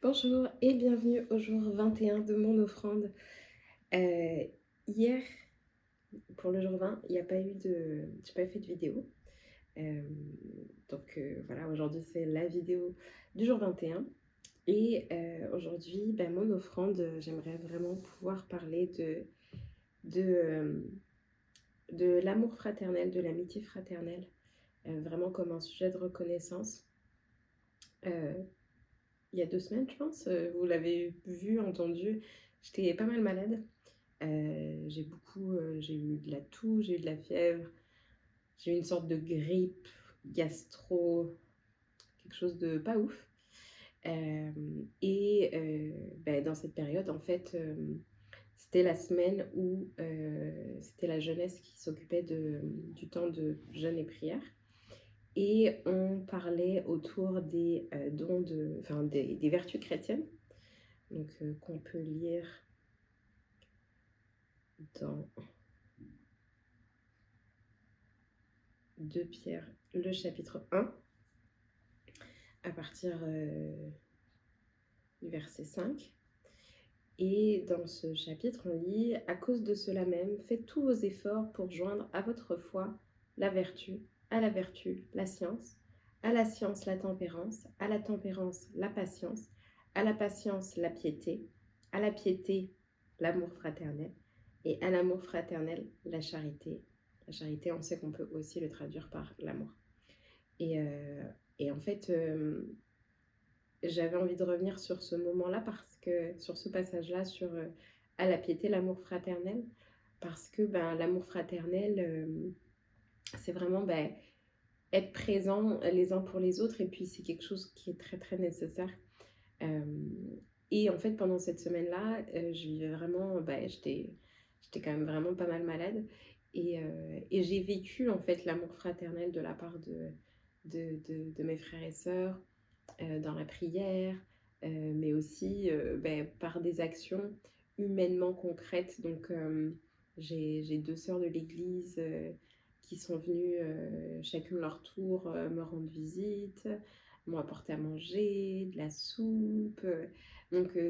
Bonjour et bienvenue au jour 21 de mon offrande. Hier, pour le jour 20, il y a pas eu de j'ai pas fait de vidéo. Hem, voilà, aujourd'hui, c'est la vidéo du jour 21 et aujourd'hui, mon offrande, j'aimerais vraiment pouvoir parler de, de l'amour fraternel, de l'amitié fraternelle, vraiment comme un sujet de reconnaissance. Heu, il y a 2 semaines, je pense, vous l'avez vu, entendu, j'étais pas mal malade. J'ai eu de la toux, j'ai eu de la fièvre, j'ai eu une sorte de grippe, gastro, quelque chose de pas ouf. Dans cette période, en fait, c'était la semaine où, c'était la jeunesse qui s'occupait du temps de jeûne et prière et on parlait autour des, dons des vertus chrétiennes, qu'on peut lire dans 2 Pierre, le chapitre 1, à partir, du verset 5. Et dans ce chapitre, on lit: «À cause de cela même, faites tous vos efforts pour joindre à votre foi la vertu, à la vertu la science, à la science la tempérance, à la tempérance la patience, à la patience la piété, à la piété l'amour fraternel et à l'amour fraternel la charité». La charité, on sait qu'on peut aussi le traduire par l'amour. Et heu et en fait, j'avais envie de revenir sur ce moment-là parce que sur ce passage-là, à la piété, l'amour fraternel, parce que, l'amour fraternel, c'est vraiment, être présent les uns pour les autres et puis c'est quelque chose qui est très, très nécessaire. Hem et en fait, pendant cette semaine-là, je vivais vraiment, j'étais quand même vraiment pas mal malade et j'ai vécu, en fait, l'amour fraternel de la part de mes frères et sœurs, dans la prière, mais aussi, par des actions humainement concrètes. J'ai 2 sœurs de l'église, qui sont venues, chacune leur tour, me rendre visite, m'ont apporté à manger, de la soupe,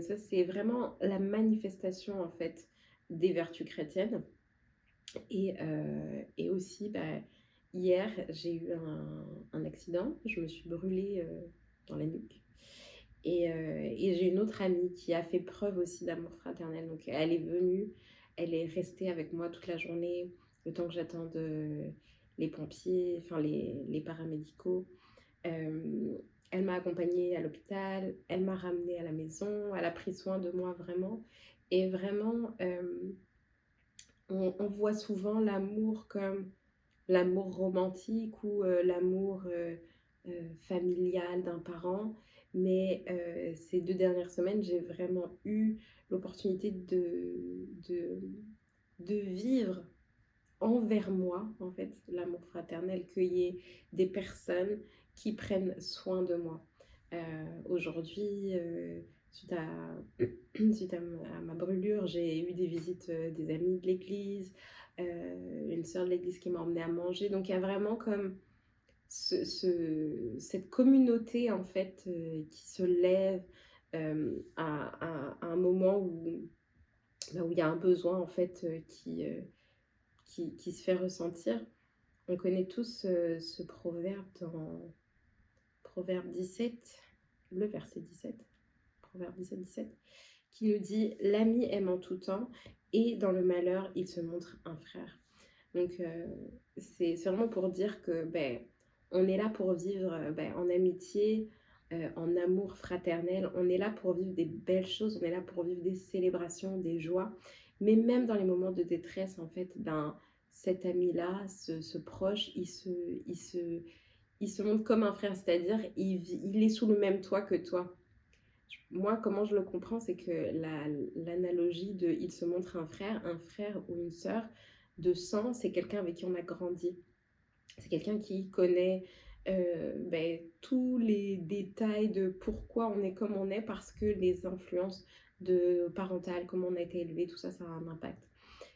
ça, c'est vraiment la manifestation, en fait, des vertus chrétiennes et aussi, hier, j'ai eu un accident. Je me suis brûlée, dans la nuque et j'ai une autre amie qui a fait preuve aussi d'amour fraternel. Donc elle est venue, elle est restée avec moi toute la journée, le temps que j'attende, les pompiers, enfin les paramédicaux. Hem, Elle m'a accompagnée à l'hôpital, elle m'a ramenée à la maison, elle a pris soin de moi vraiment et vraiment, on voit souvent l'amour comme l'amour romantique ou l'amour, familial d'un parent. Mais ces 2 dernières semaines, j'ai vraiment eu l'opportunité de vivre envers moi, en fait, l'amour fraternel, qu'il y ait des personnes qui prennent soin de moi. Aujourd'hui, suite à à ma brûlure, j'ai eu des visites, des amis de l'église, une sœur de l'église qui m'a emmenée à manger. Donc il y a vraiment comme cette communauté, en fait, qui se lève, à un moment où il y a un besoin, en fait, qui se fait ressentir. On connaît tous, ce proverbe dans Proverbe 17, le verset 17, Proverbe 17, qui nous dit: «L'ami aime en tout temps et dans le malheur, il se montre un frère». C'est vraiment pour dire que, on est là pour vivre, en amitié, en amour fraternel. On est là pour vivre des belles choses, on est là pour vivre des célébrations, des joies. Mais même dans les moments de détresse, en fait, cet ami-là, ce proche, il se montre comme un frère, c'est-à-dire il est sous le même toit que toi. Moi, comment je le comprends, c'est que l'analogie de «il se montre un frère ou une sœur de sang», c'est quelqu'un avec qui on a grandi. C'est quelqu'un qui connaît, tous les détails de pourquoi on est comme on est, parce que les influences parentales, comment on a été élevé, tout ça, ça a un impact.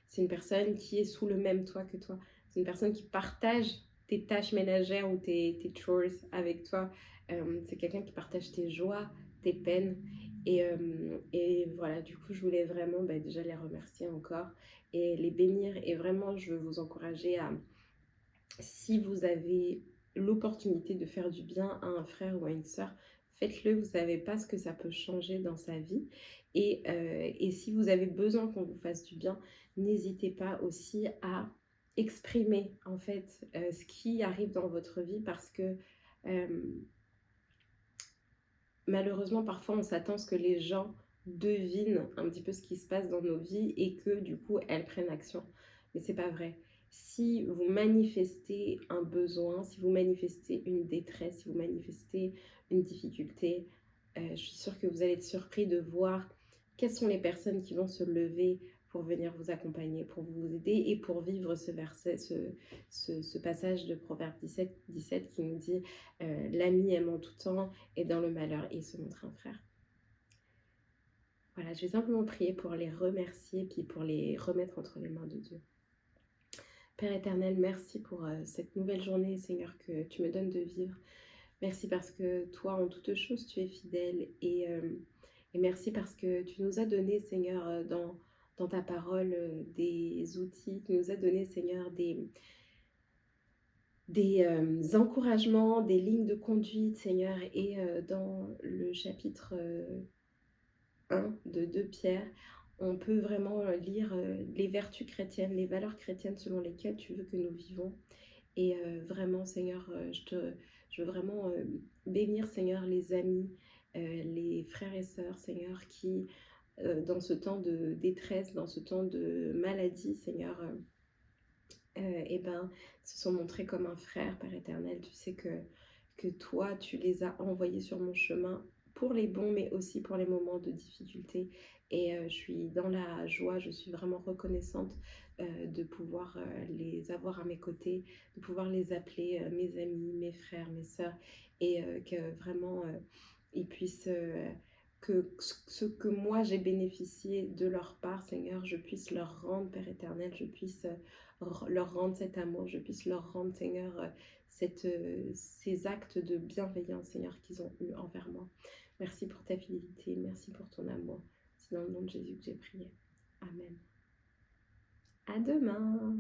C'est une personne qui est sous le même toit que toi. C'est une personne qui partage tes tâches ménagères ou tes chores avec toi. C'est quelqu'un qui partage tes joies, tes peines Et voilà, du coup, je voulais vraiment, déjà les remercier encore et les bénir et vraiment, je veux vous encourager à si vous avez l'opportunité de faire du bien à un frère ou à une sœur, faites-le. Vous ne savez pas ce que ça peut changer dans sa vie et si vous avez besoin qu'on vous fasse du bien, n'hésitez pas aussi à exprimer, en fait, ce qui arrive dans votre vie parce que, hem malheureusement, parfois, on s'attend à ce que les gens devinent un petit peu ce qui se passe dans nos vies et que du coup, elles prennent action. Mais c'est pas vrai. Si vous manifestez un besoin, si vous manifestez une détresse, si vous manifestez une difficulté, je suis sûre que vous allez être surpris de voir quelles sont les personnes qui vont se lever pour venir vous accompagner, pour vous aider et pour vivre ce verset, ce passage de Proverbe 17 qui nous dit l'ami aime en tout temps et dans le malheur, il se montre un frère. Voilà, je vais simplement prier pour les remercier, puis pour les remettre entre les mains de Dieu. Père éternel, merci pour cette nouvelle journée, Seigneur, que tu me donnes de vivre. Merci parce que toi, en toutes choses, tu es fidèle et merci parce que tu nous as donné, Seigneur, dans ta parole, des outils, tu nous as donné, Seigneur, des encouragements, des lignes de conduite, Seigneur, et dans le chapitre 1 de 2 Pierre, on peut vraiment lire les vertus chrétiennes, les valeurs chrétiennes selon lesquelles tu veux que nous vivons. Et vraiment, Seigneur, je veux vraiment bénir, Seigneur, les amis, les frères et sœurs, Seigneur, qui, dans ce temps de détresse, dans ce temps de maladie, Seigneur, et ben, se sont montrés comme un frère, Père éternel. Tu sais que toi, tu les as envoyés sur mon chemin pour les bons, mais aussi pour les moments de difficulté. Et je suis dans la joie, je suis vraiment reconnaissante de pouvoir les avoir à mes côtés, de pouvoir les appeler mes amis, mes frères, mes sœurs, et que vraiment ils puissent, que ce que moi j'ai bénéficié de leur part, Seigneur, je puisse leur rendre, Père éternel, je puisse leur rendre cet amour, je puisse leur rendre, Seigneur, ces actes de bienveillance, Seigneur, qu'ils ont eu envers moi. Merci pour ta fidélité, merci pour ton amour. C'est dans le nom de Jésus que j'ai prié. Amen. À demain.